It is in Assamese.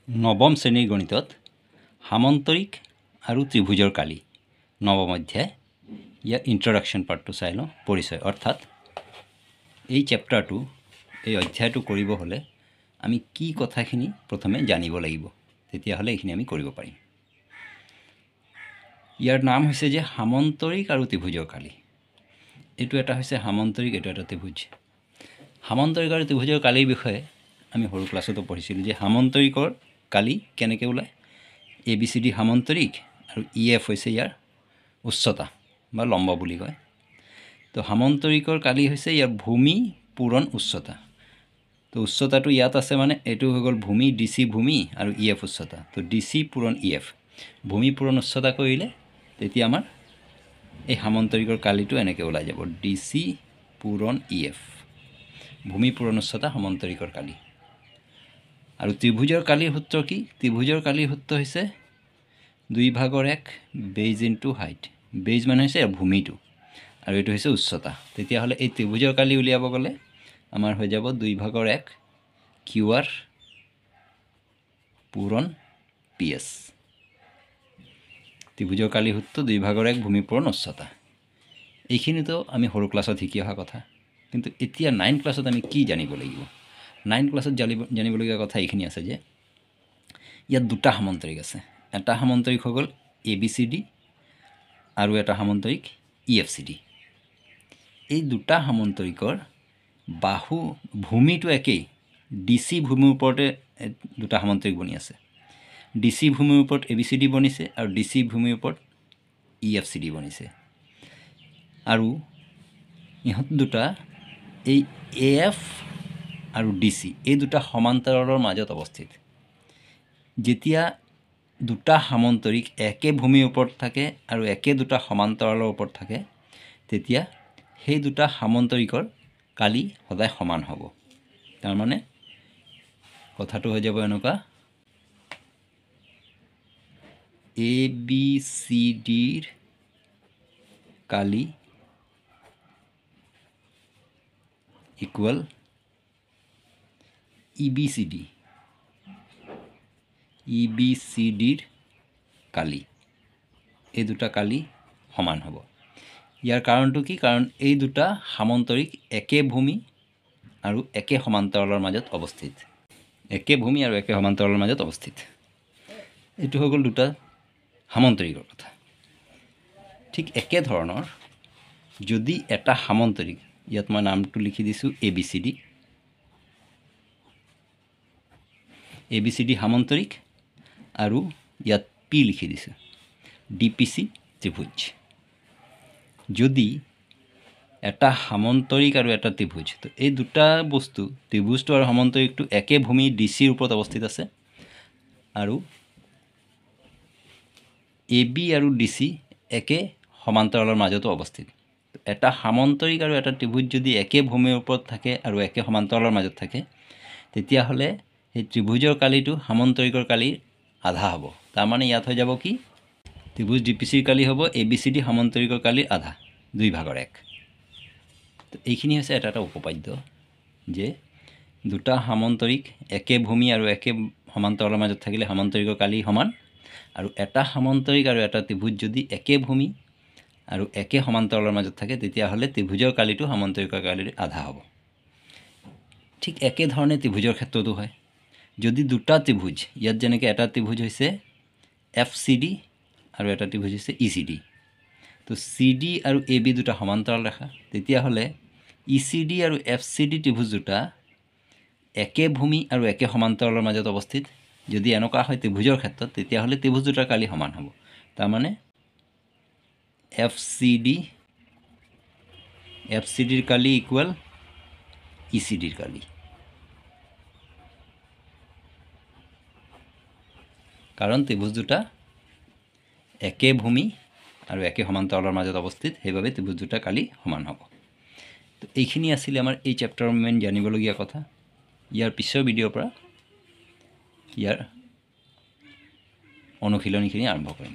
নৱম শ্ৰেণীৰ গণিতত সামন্তৰিক আৰু ত্ৰিভুজৰ কালি নৱম অধ্যায় ইয়াৰ ইন্ট্ৰডাকশ্যন পাৰ্টটো চাই লওঁ পৰিচয় অৰ্থাৎ এই চেপ্টাৰটো এই অধ্যায়টো কৰিব হ'লে আমি কি কথাখিনি প্ৰথমে জানিব লাগিব তেতিয়াহ'লে এইখিনি আমি কৰিব পাৰিম। ইয়াৰ নাম হৈছে যে সামন্তৰিক আৰু ত্ৰিভুজৰ কালি। এইটো এটা হৈছে সামন্তৰিক, এইটো এটা ত্ৰিভুজ। সামন্তৰিক আৰু ত্ৰিভুজৰ কালিৰ বিষয়ে আমি সৰু ক্লাছতো পঢ়িছিলোঁ যে সামন্তৰিকৰ কালি কেনেকৈ ওলায়। ABCD সামন্তৰিক আৰু EF হৈছে ইয়াৰ উচ্চতা বা লম্ব বুলি কয়। তো সামন্তৰিকৰ কালি হৈছে ইয়াৰ ভূমি পূৰণ উচ্চতা। তো উচ্চতাটো ইয়াত আছে মানে এইটো হৈ গ'ল ভূমি DC ভূমি আৰু EF উচ্চতা। তো DC পূৰণ EF ভূমি পূৰণ উচ্চতা কৰিলে তেতিয়া আমাৰ এই সামন্তৰিকৰ কালিটো এনেকৈ ওলাই যাব DC পূৰণ EF ভূমি পূৰণ উচ্চতা সামন্তৰিকৰ কালি। আৰু ত্ৰিভুজৰ কালিৰ সূত্ৰ কি? ত্ৰিভুজৰ কালিৰ সূত্ৰ হৈছে 2/1 বেজ ইনটু হাইট। বেজ মানে হৈছে ভূমিটো আৰু এইটো হৈছে উচ্চতা। তেতিয়াহ'লে এই ত্ৰিভুজৰ কালি উলিয়াব গ'লে আমাৰ হৈ যাব 2/1 QR পূৰণ PS। ত্ৰিভুজৰ কালিৰ সূত্ৰ 2/1 ভূমি পূৰণ উচ্চতা। এইখিনিতো আমি সৰু ক্লাছত শিকি অহা কথা, কিন্তু এতিয়া 9 ক্লাছত আমি কি জানিব লাগিব? 9 ক্লাছত জানিবলগীয়া কথা এইখিনি আছে যে ইয়াত দুটা সামন্তৰিক আছে। এটা সামন্তৰিক হৈ গ'ল ABCD আৰু এটা সামন্তৰিক EFCD। এই দুটা সামন্তৰিকৰ বাহু ভূমিটো একেই, DC ভূমিৰ ওপৰতে দুটা সামন্তৰিক বনি আছে। DC ভূমিৰ ওপৰত ABCD বনিছে আৰু DC ভূমিৰ ওপৰত EFCD বনিছে। আৰু ইহঁত দুটা এই AF আৰু DC এই দুটা সমান্তৰালৰ মাজত অৱস্থিত। যেতিয়া দুটা সামন্তৰিক একে ভূমিৰ ওপৰত থাকে আৰু একে দুটা সমান্তৰালৰ ওপৰত থাকে তেতিয়া সেই দুটা সামন্তৰিকৰ কালি সদায় সমান হ'ব। তাৰমানে কথাটো হৈ যাব এনেকুৱা ABCDৰ কালি ইকুৱেল EBCDৰ কালি। এই দুটা কালি সমান হ'ব। ইয়াৰ কাৰণটো কি? কাৰণ এই দুটা সামন্তৰিক একে ভূমি আৰু একে সমান্তৰালৰ মাজত অৱস্থিত। একে ভূমি আৰু একে সমান্তৰালৰ মাজত অৱস্থিত। এইটো হৈ গ'ল দুটা সামন্তৰিকৰ কথা। ঠিক একে ধৰণৰ যদি এটা সামন্তৰিক, ইয়াত মই নামটো লিখি দিছোঁ ABCD সামন্তৰিক আৰু ইয়াত P লিখি দিছোঁ DPC ত্ৰিভুজ। যদি এটা সামন্তৰিক আৰু এটা ত্ৰিভুজ, তো এই দুটা বস্তু ত্ৰিভুজটো আৰু সামন্তৰিকটো একে ভূমি DCৰ ওপৰত অৱস্থিত আছে আৰু AB আৰু DC একে সমান্তৰালৰ মাজতো অৱস্থিত। এটা সামন্তৰিক আৰু এটা ত্ৰিভুজ যদি একে ভূমিৰ ওপৰত থাকে আৰু একে সমান্তৰালৰ মাজত থাকে তেতিয়াহ'লে সেই ত্ৰিভুজৰ কালিটো সামন্তৰিকৰ কালিৰ আধা হ'ব। তাৰমানে ইয়াত হৈ যাব কি? ত্ৰিভুজ DPCৰ কালি হ'ব ABCD সামন্তৰিকৰ কালিৰ আধা 2/1। তো এইখিনি হৈছে এটা এটা উপপাদ্য যে দুটা সামন্তৰিক একে ভূমি আৰু একে সমান্তৰালৰ মাজত থাকিলে সামন্তৰিকৰ কালি সমান, আৰু এটা সামন্তৰিক আৰু এটা ত্ৰিভুজ যদি একে ভূমি আৰু একে সমান্তৰালৰ মাজত থাকে তেতিয়াহ'লে ত্ৰিভুজৰ কালিটো সামন্তৰিকৰ কালিৰ আধা হ'ব। ঠিক একেধৰণে ত্ৰিভুজৰ ক্ষেত্ৰতো হয়। যদি দুটা ত্ৰিভুজ, ইয়াত যেনেকৈ এটা ত্ৰিভুজ হৈছে FCD আৰু এটা ত্ৰিভুজ হৈছে ECD, তো CD আৰু AB দুটা সমান্তৰাল ৰেখা, তেতিয়াহ'লে ECD আৰু FCD ত্ৰিভুজ দুটা একে ভূমি আৰু একে সমান্তৰালৰ মাজত অৱস্থিত। যদি এনেকুৱা হয় ত্ৰিভুজৰ ক্ষেত্ৰত তেতিয়াহ'লে ত্ৰিভুজ দুটাৰ কালি সমান হ'ব। তাৰমানে FCDৰ কালি ইকুৱেল ECDৰ কালি। কাৰণ ত্ৰিভুজ দুটা একে ভূমি আৰু একে সমান্তৰালৰ মাজত অৱস্থিত, সেইবাবে ত্ৰিভুজ দুটা কালি সমান হ'ব। তো এইখিনি আছিলে আমাৰ এই চেপ্টাৰৰ মেইন জানিবলগীয়া কথা। ইয়াৰ পিছৰ ভিডিঅ'ৰ পৰা ইয়াৰ অনুশীলনীখিনি আৰম্ভ কৰিম।